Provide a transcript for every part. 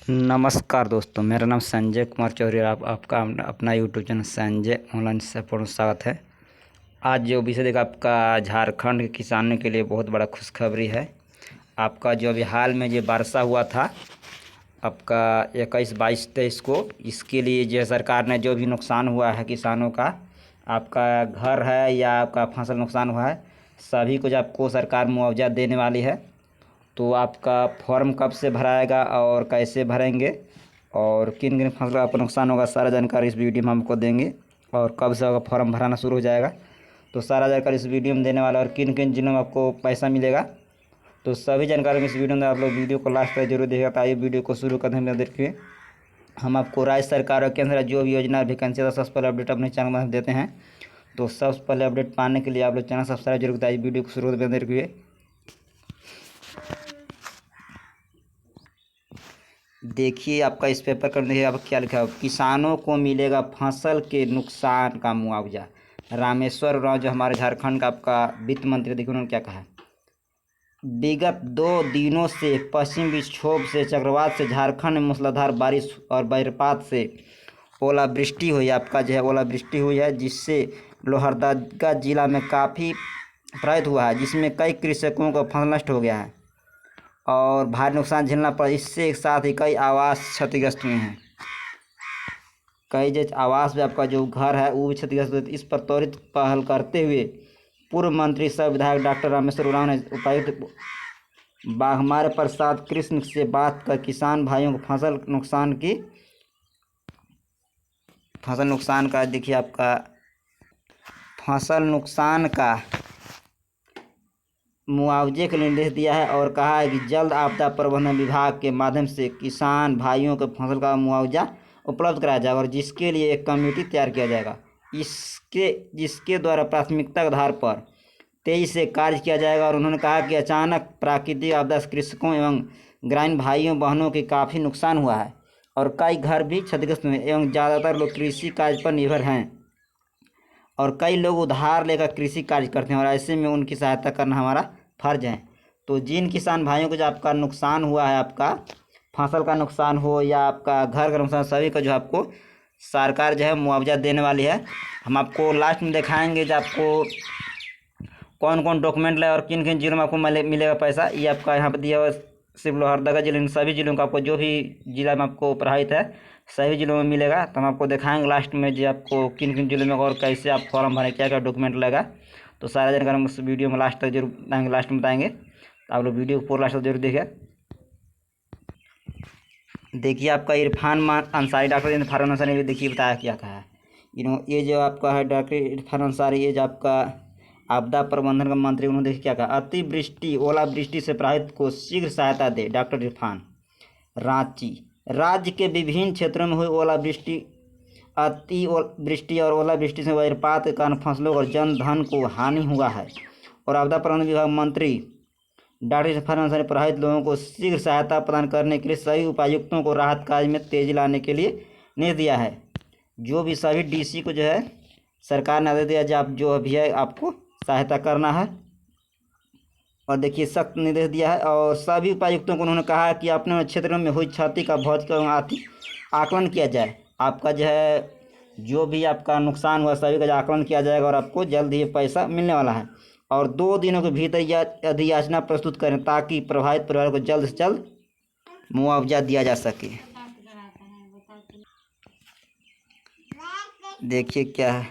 नमस्कार दोस्तों, मेरा नाम संजय कुमार चौधरी और आपका अपना यूट्यूब चैनल संजय ऑनलाइन से पूर्ण स्वागत है। आज जो विषय देखा आपका झारखंड के किसानों के लिए बहुत बड़ा खुशखबरी है। आपका जो अभी हाल में जो वर्षा हुआ था आपका 21, 22, 23 को, इसके लिए जो सरकार ने जो भी नुकसान हुआ है किसानों का, आपका घर है या आपका फसल नुकसान हुआ है, सभी को जो आपको सरकार मुआवजा देने वाली है। तो आपका फॉर्म कब से भराएगा और कैसे भरेंगे और किन किन फसल का आपको नुकसान होगा, सारा जानकारी इस वीडियो में हमको देंगे। और कब से आपका फॉर्म भराना शुरू हो जाएगा, तो सारा जानकारी इस वीडियो में देने वाला है। और किन किन जिलों में आपको पैसा मिलेगा, तो सभी जानकारी में इस वीडियो में आप लोग वीडियो को लास्ट तक जरूर देखिएगा। आइए वीडियो को शुरू करते हैं। देखिए, हम आपको राज्य सरकार और केंद्र जो भी योजना वैकेंसी का सबसे पहले अपडेट अपने चैनल में देते हैं। तो सबसे पहले अपडेट पाने के लिए आप लोग चैनल सब्सक्राइब जरूर करें। वीडियो को शुरू में देखिए, देखिए आपका इस पेपर कर देखिए आप क्या लिखा है। किसानों को मिलेगा फसल के नुकसान का मुआवजा। रामेश्वर राव जो हमारे झारखंड का आपका वित्त मंत्री, देखिए उन्होंने क्या कहा है। विगत 2 दिनों से पश्चिमी विक्षोभ से चक्रवात से झारखंड में मूसलाधार बारिश और वज्रपात से ओलावृष्टि हुई। आपका जो है ओलावृष्टि हुई है, जिससे लोहरदगा जिला में काफ़ी प्रभावित हुआ है, जिसमें कई कृषकों का फसल नष्ट हो गया है और भारी नुकसान झेलना पड़ा। इससे एक साथ ही कई आवास क्षतिग्रस्त हुए हैं। कई जो आवास में आपका जो घर है वो भी क्षतिग्रस्त हुए। इस पर त्वरित पहल करते हुए पूर्व मंत्री सह विधायक डॉक्टर रामेश्वर उरांव ने उपायुक्त बाघमारे प्रसाद कृष्ण से बात कर किसान भाइयों को फसल नुकसान का देखिए आपका फसल नुकसान का मुआवजे का निर्देश दिया है और कहा है कि जल्द आपदा प्रबंधन विभाग के माध्यम से किसान भाइयों को फसल का मुआवजा उपलब्ध कराया जाएगा और जिसके लिए एक कमेटी तैयार किया जाएगा। जिसके द्वारा प्राथमिकता के आधार पर तेजी से कार्य किया जाएगा। और उन्होंने कहा कि अचानक प्राकृतिक आपदा से कृषकों एवं ग्रामीण भाइयों बहनों के काफ़ी नुकसान हुआ है और कई घर भी क्षतिग्रस्त हुए एवं ज़्यादातर लोग कृषि कार्य पर निर्भर हैं और कई लोग उधार लेकर कृषि कार्य करते हैं और ऐसे में उनकी सहायता करना हमारा फर्ज है। तो जिन किसान भाइयों को जो आपका नुकसान हुआ है, आपका फसल का नुकसान हो या आपका घर का नुकसान, सभी का जो आपको सरकार जो है मुआवजा देने वाली है। हम आपको लास्ट में दिखाएंगे जो आपको कौन कौन डॉक्यूमेंट लाए और किन किन जिलों में आपको मिलेगा पैसा। ये आपका यहाँ पर दिया हुआ सिर्फ लोहरदगा जिले में, सभी जिलों का आपको जो भी जिला में आपको प्रभावित है सभी जिलों में मिलेगा। तो हम आपको दिखाएंगे लास्ट में जो आपको किन किन जिलों में और कैसे आप फॉर्म भरें, क्या क्या डॉक्यूमेंट लगेगा। तो सारा जानकारी हम उस वीडियो में लास्ट तक जरूर बताएंगे, लास्ट में बताएंगे। तो आप लोग वीडियो को पूरा लास्ट तक जरूर देखिए। देखिए आपका इरफान अंसारी, डॉक्टर इरफान अंसारी ने देखिए बताया क्या कहा है। ये जो आपका है डॉक्टर इरफान अंसारी, ये जो आपका आपदा प्रबंधन का मंत्री, उन्होंने देखिए क्या कहा। अतिवृष्टि ओलावृष्टि से प्रभावित को शीघ्र सहायता दे डॉक्टर इरफान। रांची, राज्य के विभिन्न क्षेत्रों में हुई अतिवृष्टि और ओलावृष्टि से वज्रपात के कारण फसलों और जन धन को हानि हुआ है और आपदा प्रबंधन विभाग मंत्री डॉक्टर इरफान अंसारी ने प्रभावित लोगों को शीघ्र सहायता प्रदान करने के लिए सभी उपायुक्तों को राहत कार्य में तेजी लाने के लिए निर्देश दिया है। जो भी सभी डीसी को जो है सरकार ने आदेश दिया जो आप जो भी है आपको सहायता करना है और देखिए सख्त निर्देश दिया है। और सभी उपायुक्तों को उन्होंने कहा कि अपने क्षेत्रों में हुई क्षति का भौतिक एवं आर्थिक आकलन किया जाए। आपका जो है जो भी आपका नुकसान हुआ सभी का आकलन किया जाएगा और आपको जल्द ही पैसा मिलने वाला है। और 2 दिनों के भीतर यह अधियाचना प्रस्तुत करें ताकि प्रभावित परिवार को जल्द से जल्द मुआवजा दिया जा सके। देखिए क्या है,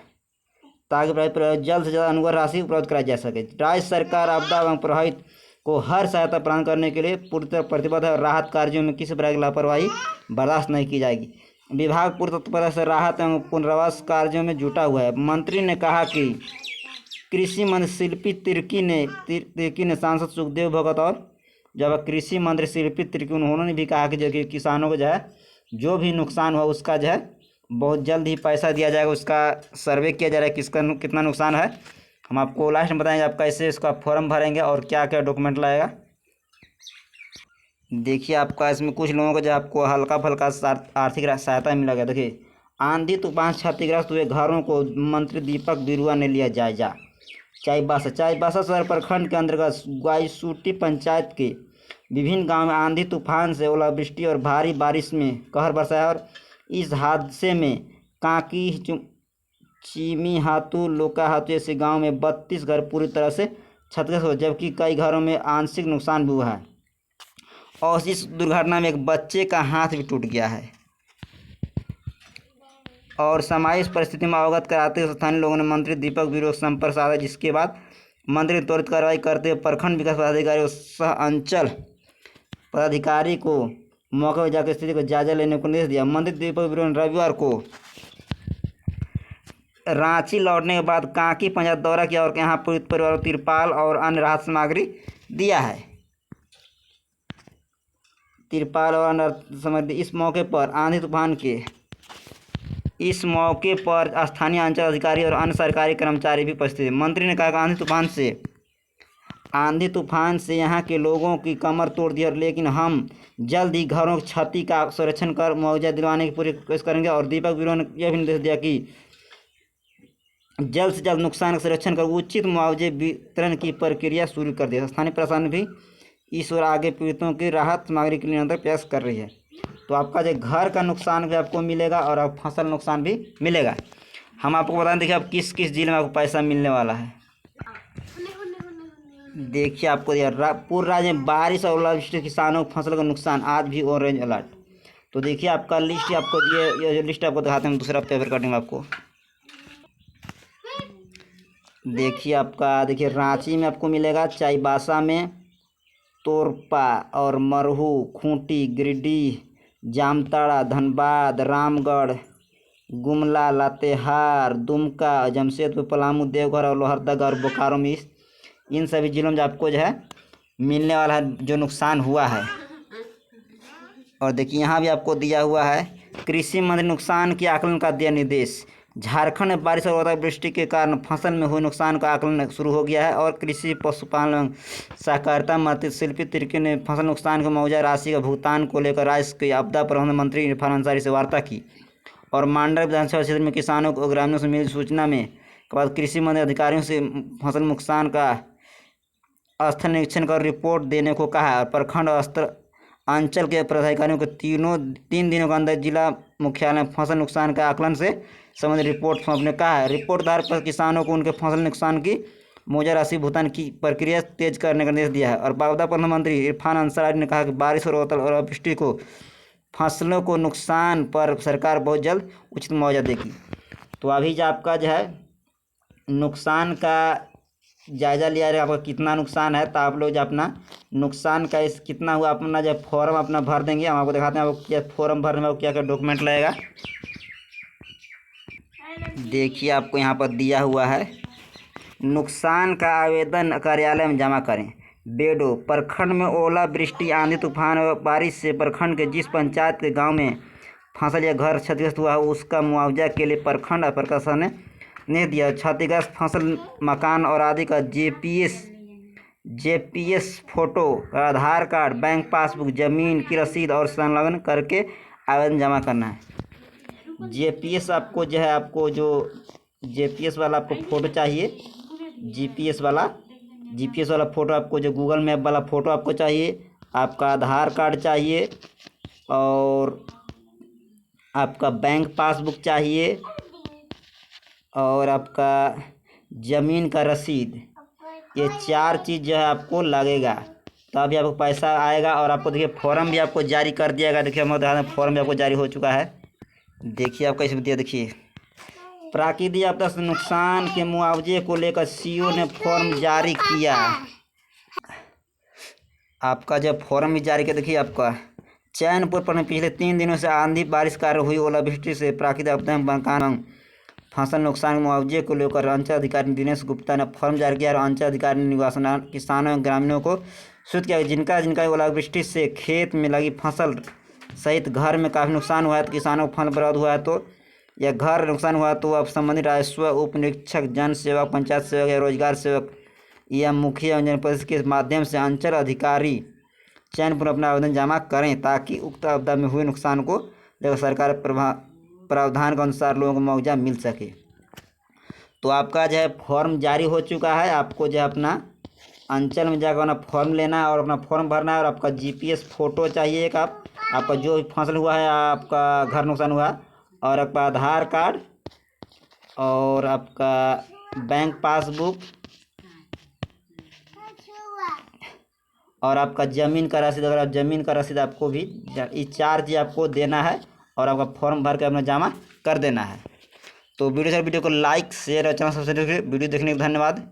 ताकि प्रभावित जल्द से जल्द अनुग्रह राशि उपलब्ध कराई जा सके। राज्य सरकार आपदा एवं प्रभावित को हर सहायता प्रदान करने के लिए पूरी तरह प्रतिबद्ध है और राहत कार्यों में किसी प्रकार की लापरवाही बर्दाश्त नहीं की जाएगी। विभाग पूरी तत्परता से राहत एवं पुनर्वास कार्यों में जुटा हुआ है। मंत्री ने कहा कि कृषि मंत्री शिल्पी तिर्की ने सांसद सुखदेव भगत और जब कृषि मंत्री शिल्पी तिर्की, उन्होंने भी कहा कि जो कि किसानों को जो है जो भी नुकसान हुआ उसका जो है बहुत जल्द ही पैसा दिया जाएगा। उसका सर्वे किया जा रहा है किसका कितना नुकसान है। हम आपको लास्ट में बताएंगे आप कैसे इसका फॉर्म भरेंगे और क्या क्या डॉक्यूमेंट लाएगा। देखिए आपका इसमें कुछ लोगों को जो आपको हल्का फुल्का आर्थिक सहायता मिलेगा। देखिए, आंधी तूफान क्षतिग्रस्त हुए घरों को मंत्री दीपक बिरुआ ने लिया जायजा। चाईबासा शहर प्रखंड के अंतर्गत ग्वाईसूटी पंचायत के विभिन्न गांव में आंधी तूफान से ओलावृष्टि और भारी बारिश में कहर बरसा है और इस हादसे में कांकी चीमीहातू लोकाहातू जैसे गांव में 32 घर पूरी तरह से क्षतिग्रस्त हुए, जबकि कई घरों में आंशिक नुकसान भी हुआ है और इस दुर्घटना में एक बच्चे का हाथ भी टूट गया है। और सामाजिक परिस्थिति में अवगत कराते हुए स्थानीय लोगों ने मंत्री दीपक बिरूआ से संपर्क साधा, जिसके बाद मंत्री ने त्वरित कार्रवाई करते हुए प्रखंड विकास पदाधिकारी और सह अंचल पदाधिकारी को मौके पर जाकर स्थिति का जायजा लेने को निर्देश दिया। मंत्री दीपक बिरूआ ने रविवार को रांची लौटने के बाद कांकी पंचायत दौरा किया और यहाँ पीड़ित परिवारों को तिरपाल और अन्य राहत सामग्री दिया है। तिरपाल और अन्य सामग्री इस मौके पर स्थानीय अंचल अधिकारी और अन्य सरकारी कर्मचारी भी उपस्थित थे। मंत्री ने कहा कि आंधी तूफान से यहाँ के लोगों की कमर तोड़ दी और लेकिन हम जल्द ही घरों की क्षति का संरक्षण कर मुआवजा दिलवाने की पूरी कोशिश करेंगे। और दीपक बिरूआ ने यह भी निर्देश दिया कि जल्द से जल्द नुकसान का संरक्षण कर उचित मुआवजे वितरण की प्रक्रिया शुरू कर दी। स्थानीय प्रशासन भी इस ओर आगे पीड़ितों की राहत सामग्री के लिए निरंतर प्रयास कर रही है। तो आपका जो घर का नुकसान भी आपको मिलेगा और आप फसल नुकसान भी मिलेगा। हम आपको बता देखिए आप किस किस जिले में आपको पैसा मिलने वाला है। देखिए आपको पूरे राज्य में बारिश और ओलावृष्टि किसानों की फसल का नुकसान, आज भी ऑरेंज अलर्ट। तो देखिए आपका लिस्ट आपको ये लिस्ट आपको दिखाते हैं, दूसरा पेपर कटिंग आपको देखिए देखिए रांची में आपको मिलेगा, चाईबासा में, तोरपा और मरहू, खूंटी, गिरिडीह, जामताड़ा, धनबाद, रामगढ़, गुमला, लातेहार, दुमका, जमशेदपुर, पलामू, देवघर और लोहरदगा और बोकारो में इन सभी जिलों में आपको जो है मिलने वाला है जो नुकसान हुआ है। और देखिए यहाँ भी आपको दिया हुआ है कृषि मंत्री नुकसान के आकलन का दिया निर्देश। झारखंड में बारिश और ओलावृष्टि के कारण फसल में हुए नुकसान का आकलन शुरू हो गया है और कृषि, पशुपालन एवं सहकारिता मंत्री शिल्पी तिर्की ने फसल नुकसान के मुआवजा राशि का भुगतान को लेकर राज्य के आपदा प्रबंधन मंत्री इरफान अंसारी से वार्ता की। और मांडर विधानसभा क्षेत्र में किसानों को ग्रामीणों से मिली सूचना में के बाद कृषि मंत्री अधिकारियों से फसल नुकसान का स्थल निरीक्षण कर रिपोर्ट देने को कहा है। प्रखंड स्तर अंचल के पदाधिकारियों को 3 दिनों के अंदर जिला मुख्यालय में फसल नुकसान का आकलन से संबंधित रिपोर्ट सौंपने कहा है। रिपोर्ट आधार पर किसानों को उनके फसल नुकसान की मुआवजा राशि भुगतान की प्रक्रिया तेज करने का निर्देश दिया है। और आपदा प्रबंधन मंत्री इरफान अंसारी ने कहा कि बारिश और ओलावृष्टि को फसलों को नुकसान पर सरकार बहुत जल्द उचित मुआवजा देगी। तो अभी जो आपका जो है नुकसान का जायजा लिया जाएगा, आपका कितना नुकसान है। तो आप लोग जो अपना नुकसान का इस कितना हुआ अपना जब फॉर्म अपना भर देंगे, हम आपको दिखाते हैं आपको क्या फॉर्म भरने में क्या क्या डॉक्यूमेंट लगेगा। देखिए आपको यहाँ पर दिया हुआ है, नुकसान का आवेदन कार्यालय में जमा करें। बेडो प्रखंड में ओलावृष्टि, आंधी तूफान और बारिश से प्रखंड के जिस पंचायत के गांव में फसल या घर क्षतिग्रस्त हुआ है उसका मुआवजा के लिए प्रखंड प्रशासन ने दिया। क्षतिग्रस्त फसल, मकान और आदि का जेपीएस फोटो, आधार कार्ड, बैंक पासबुक, जमीन की रसीद और संलग्न करके आवेदन जमा करना है। जेपीएस आपको जो है आपको जो जेपीएस वाला आपको फ़ोटो चाहिए, जीपीएस वाला फ़ोटो आपको जो गूगल मैप वाला फ़ोटो आपको चाहिए, आपका आधार कार्ड चाहिए और आपका बैंक पासबुक चाहिए और आपका ज़मीन का रसीद। ये 4 चीज़ जो है आपको लगेगा, तभी आपको पैसा आएगा। और आपको देखिए फॉर्म भी आपको जारी कर दिया गया। देखिए हम बता दें फॉर्म भी आपको जारी हो चुका है। देखिए आपका इसमें दिया, देखिए प्राकृतिक आपदा से नुकसान के मुआवजे को लेकर सीओ ने फॉर्म जारी किया। आपका जब फॉर्म भी जारी किया, देखिए आपका चैनपुर पर पिछले 3 दिनों से आंधी बारिश कार्य हुई ओलावृष्टि से प्राकृतिक आपदा में मकान फसल नुकसान के मुआवजे को लेकर अंचल अधिकारी दिनेश गुप्ता ने फॉर्म जारी किया और अंचल अधिकारी ने निवासन किसानों एवं ग्रामीणों को सूचित किया जिनका ओलावृष्टि से खेत में लगी फसल सहित घर में काफ़ी नुकसान हुआ है, तो किसानों को फसल बर्बाद हुआ है तो या घर नुकसान हुआ तो अब संबंधित राजस्व उप निरीक्षक, जन सेवक, पंचायत सेवक या रोजगार सेवक या मुखिया जनप्रतिनिधि के माध्यम से अंचल अधिकारी चयनपुर अपना आवेदन जमा करें ताकि उक्त आपदा में हुए नुकसान को लेकर सरकार प्रावधान के अनुसार लोगों को मुआवजा मिल सके। तो आपका जो है फॉर्म जारी हो चुका है, आपको जो है अपना अंचल में जाकर अपना फॉर्म लेना है और अपना फॉर्म भरना है। और आपका जीपीएस फ़ोटो चाहिए एक, आपका जो भी फसल हुआ है, आपका घर नुकसान हुआ, और आपका आधार कार्ड, और आपका बैंक पासबुक, और आपका ज़मीन का रसीद। अगर आप ज़मीन का रसीद आपको भी, ये 4 चीज़ आपको देना है और आपका फॉर्म भर के अपना जमा कर देना है। तो वीडियो को लाइक, शेयर और चैनल सब्सक्राइब करिए। वीडियो देखने के धन्यवाद।